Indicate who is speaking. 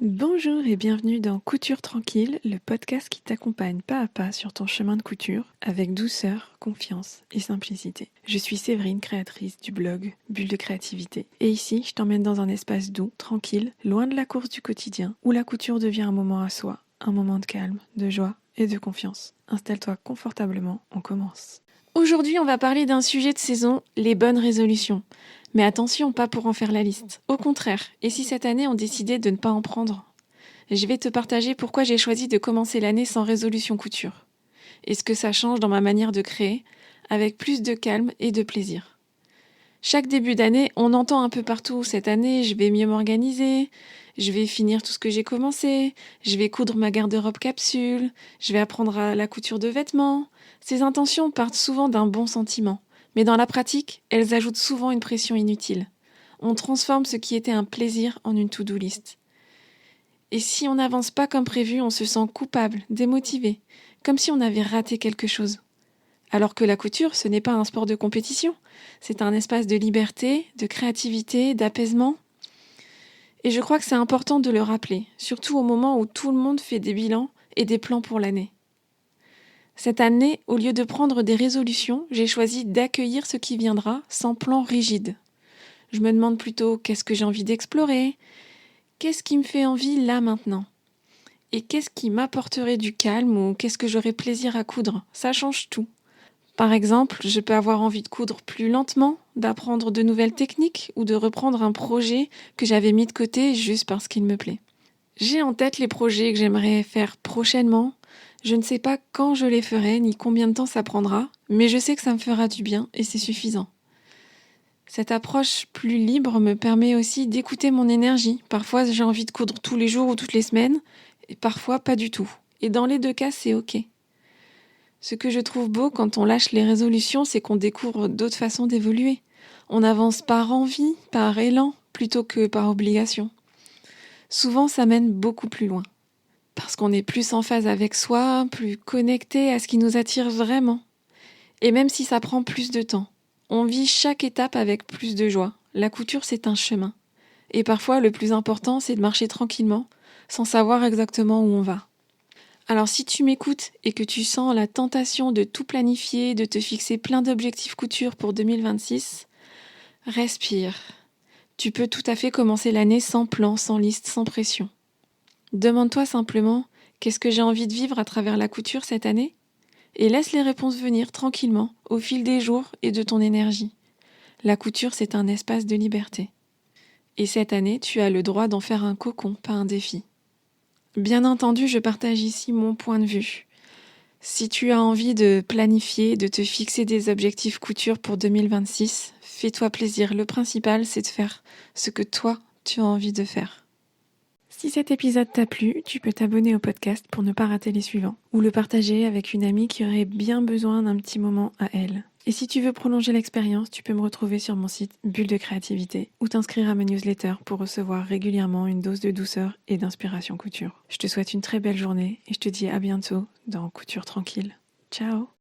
Speaker 1: Bonjour et bienvenue dans Couture Tranquille, le podcast qui t'accompagne pas à pas sur ton chemin de couture avec douceur, confiance et simplicité. Je suis Séverine, créatrice du blog Bulle de créativité. Et ici, je t'emmène dans un espace doux, tranquille, loin de la course du quotidien, où la couture devient un moment à soi, un moment de calme, de joie et de confiance. Installe-toi confortablement, on commence. Aujourd'hui, on va parler d'un sujet de saison, les bonnes résolutions. Mais attention, pas pour en faire la liste. Au contraire, et si cette année on décidait de ne pas en prendre ? Je vais te partager pourquoi j'ai choisi de commencer l'année sans résolution couture. Et ce que ça change dans ma manière de créer, avec plus de calme et de plaisir. Chaque début d'année, on entend un peu partout, cette année je vais mieux m'organiser, je vais finir tout ce que j'ai commencé, je vais coudre ma garde-robe capsule, je vais apprendre à la couture de vêtements. Ces intentions partent souvent d'un bon sentiment. Mais dans la pratique, elles ajoutent souvent une pression inutile. On transforme ce qui était un plaisir en une to-do list. Et si on n'avance pas comme prévu, on se sent coupable, démotivé, comme si on avait raté quelque chose. Alors que la couture, ce n'est pas un sport de compétition, c'est un espace de liberté, de créativité, d'apaisement. Et je crois que c'est important de le rappeler, surtout au moment où tout le monde fait des bilans et des plans pour l'année. Cette année, au lieu de prendre des résolutions, j'ai choisi d'accueillir ce qui viendra sans plan rigide. Je me demande plutôt qu'est-ce que j'ai envie d'explorer, qu'est-ce qui me fait envie là maintenant, et qu'est-ce qui m'apporterait du calme ou qu'est-ce que j'aurais plaisir à coudre. Ça change tout. Par exemple, je peux avoir envie de coudre plus lentement, d'apprendre de nouvelles techniques ou de reprendre un projet que j'avais mis de côté juste parce qu'il me plaît. J'ai en tête les projets que j'aimerais faire prochainement. Je ne sais pas quand je les ferai ni combien de temps ça prendra, mais je sais que ça me fera du bien et c'est suffisant. Cette approche plus libre me permet aussi d'écouter mon énergie. Parfois, j'ai envie de coudre tous les jours ou toutes les semaines, et parfois pas du tout. Et dans les deux cas, c'est OK. Ce que je trouve beau quand on lâche les résolutions, c'est qu'on découvre d'autres façons d'évoluer. On avance par envie, par élan, plutôt que par obligation. Souvent, ça mène beaucoup plus loin. Parce qu'on est plus en phase avec soi, plus connecté à ce qui nous attire vraiment. Et même si ça prend plus de temps, on vit chaque étape avec plus de joie. La couture, c'est un chemin. Et parfois, le plus important, c'est de marcher tranquillement, sans savoir exactement où on va. Alors si tu m'écoutes et que tu sens la tentation de tout planifier, de te fixer plein d'objectifs couture pour 2026, respire. Tu peux tout à fait commencer l'année sans plan, sans liste, sans pression. Demande-toi simplement, qu'est-ce que j'ai envie de vivre à travers la couture cette année ? Et laisse les réponses venir tranquillement, au fil des jours et de ton énergie. La couture, c'est un espace de liberté. Et cette année, tu as le droit d'en faire un cocon, pas un défi. Bien entendu, je partage ici mon point de vue. Si tu as envie de planifier, de te fixer des objectifs couture pour 2026, fais-toi plaisir. Le principal, c'est de faire ce que toi, tu as envie de faire. Si cet épisode t'a plu, tu peux t'abonner au podcast pour ne pas rater les suivants, ou le partager avec une amie qui aurait bien besoin d'un petit moment à elle. Et si tu veux prolonger l'expérience, tu peux me retrouver sur mon site Bulle de créativité ou t'inscrire à ma newsletter pour recevoir régulièrement une dose de douceur et d'inspiration couture. Je te souhaite une très belle journée et je te dis à bientôt dans Couture Tranquille. Ciao!